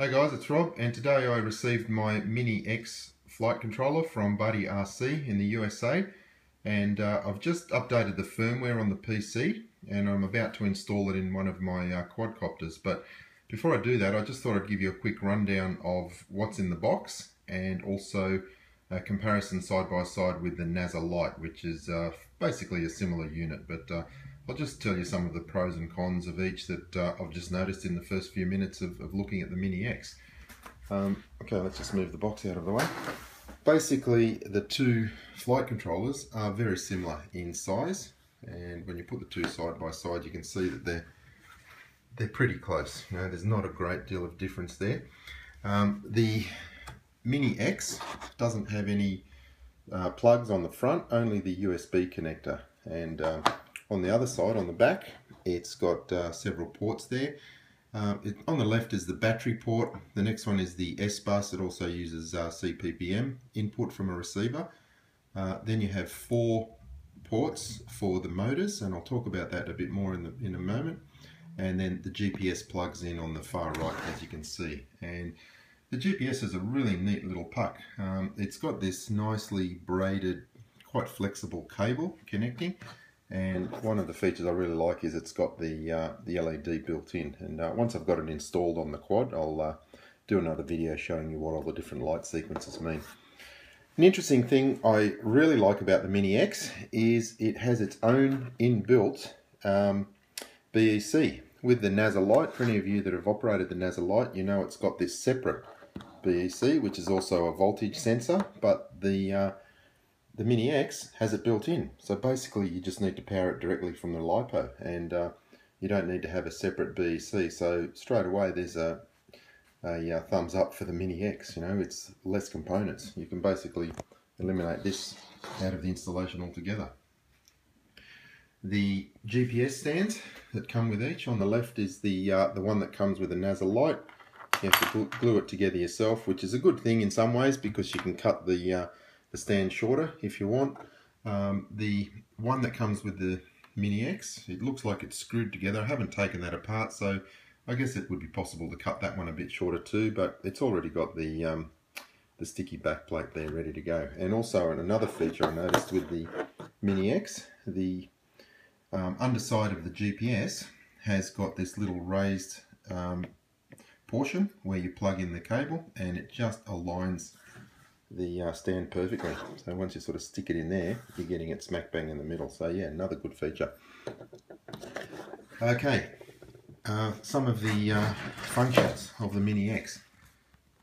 Hey guys, it's Rob, and today I received my Mini X flight controller from Buddy RC in the USA, and I've just updated the firmware on the PC and I'm about to install it in one of my quadcopters. But before I do that, I just thought I'd give you a quick rundown of what's in the box and also a comparison side by side with the NASA Lite, which is basically a similar unit, but I'll just tell you some of the pros and cons of each that I've just noticed in the first few minutes of looking at the Mini X. Okay, let's just move the box out of the way. Basically, the two flight controllers are very similar in size, and when you put the two side by side, you can see that they're pretty close. You know, there's not a great deal of difference there. The Mini X doesn't have any plugs on the front, only the USB connector, and on the other side, on the back, it's got several ports there. On the left is the battery port. The next one is the S-Bus. It also uses CPPM input from a receiver. Then you have 4 ports for the motors, and I'll talk about that a bit more in a moment. And then the GPS plugs in on the far right, as you can see. And the GPS is a really neat little puck. It's got this nicely braided, quite flexible cable connecting. And one of the features I really like is it's got the LED built in. And once I've got it installed on the quad, I'll do another video showing you what all the different light sequences mean. An interesting thing I really like about the Mini X is it has its own inbuilt BEC. With the NASA Lite, for any of you that have operated the NASA Lite, you know it's got this separate BEC, which is also a voltage sensor, but the Mini X has it built in. So basically you just need to power it directly from the LiPo, and you don't need to have a separate BEC. So straight away there's a thumbs up for the Mini X. You know, it's less components. You can basically eliminate this out of the installation altogether. The GPS stands that come with each. On the left is the one that comes with a NASA Lite. You have to glue it together yourself, which is a good thing in some ways because you can cut the stand shorter if you want. The one that comes with the Mini X, it looks like it's screwed together. I haven't taken that apart, so I guess it would be possible to cut that one a bit shorter too, but it's already got the sticky back plate there ready to go. And also another feature I noticed with the Mini X, the underside of the GPS has got this little raised portion where you plug in the cable, and it just aligns the stand perfectly. So once you sort of stick it in there, you're getting it smack bang in the middle. So yeah, another good feature. Okay, some of the functions of the Mini X.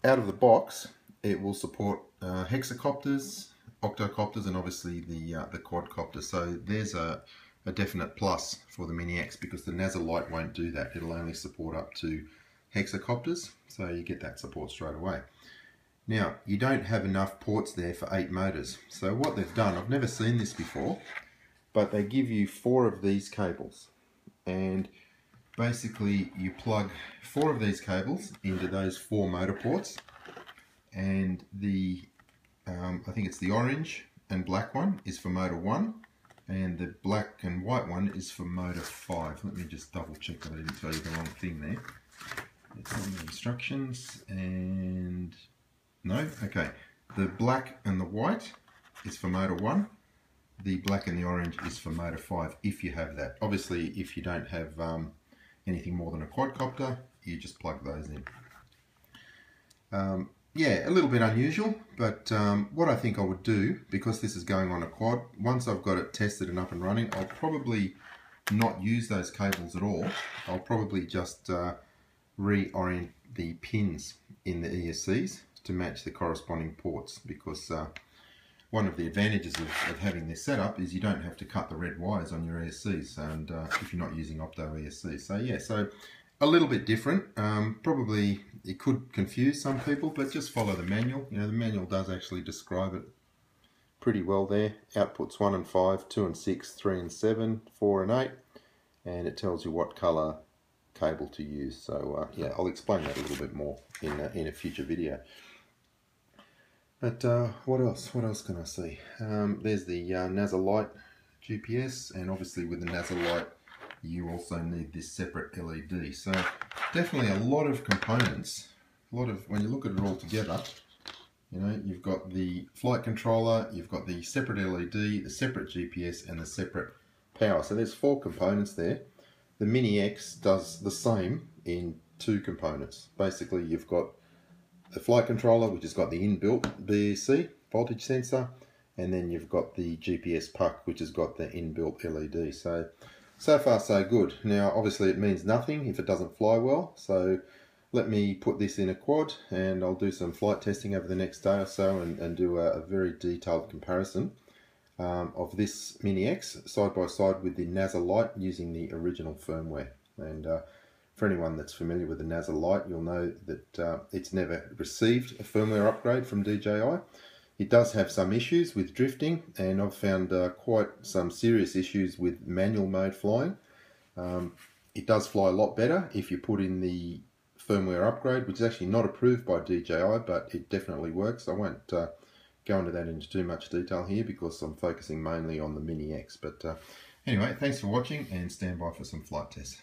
Out of the box, it will support hexacopters, octocopters, and obviously the quadcopter. So there's a definite plus for the Mini X because the NASA Lite won't do that. It'll only support up to hexacopters, so you get that support straight away. Now, you don't have enough ports there for 8 motors. So what they've done, I've never seen this before, but they give you 4 of these cables. And basically you plug 4 of these cables into those 4 motor ports. And the, I think it's the orange and black one is for motor 1. And the black and white one is for motor 5. Let me just double check that I didn't tell you the wrong thing there. It's on the instructions, and no, okay. The black and the white is for motor 1. The black and the orange is for motor 5, if you have that. Obviously, if you don't have anything more than a quadcopter, you just plug those in. Yeah, a little bit unusual, but what I think I would do, because this is going on a quad, once I've got it tested and up and running, I'll probably not use those cables at all. I'll probably just reorient the pins in the ESCs to match the corresponding ports, because one of the advantages of having this setup is you don't have to cut the red wires on your ESCs, and if you're not using opto ESCs. So yeah, so a little bit different. Probably it could confuse some people, but just follow the manual. You know, the manual does actually describe it pretty well there. Outputs 1 and 5, 2 and 6, 3 and 7, 4 and 8, and it tells you what color cable to use. So yeah, I'll explain that a little bit more in a future video. But what else can I see? There's the NASA Lite GPS, and obviously with the NASA Lite you also need this separate LED. So definitely a lot of components when you look at it all together, you know, you've got the flight controller, you've got the separate LED, the separate GPS, and the separate power. So there's 4 components there. The Mini X does the same in 2 components. Basically, you've got the flight controller, which has got the inbuilt VEC voltage sensor, and then you've got the GPS puck, which has got the inbuilt LED. So far so good. Now, obviously it means nothing if it doesn't fly well, so let me put this in a quad and I'll do some flight testing over the next day or so and do a very detailed comparison of this Mini X side by side with the NASA Lite using the original firmware. And for anyone that's familiar with the NASA Lite, you'll know that it's never received a firmware upgrade from DJI. It does have some issues with drifting, and I've found quite some serious issues with manual mode flying. It does fly a lot better if you put in the firmware upgrade, which is actually not approved by DJI, but it definitely works. I won't go into that into too much detail here because I'm focusing mainly on the Mini X. But anyway, thanks for watching and stand by for some flight tests.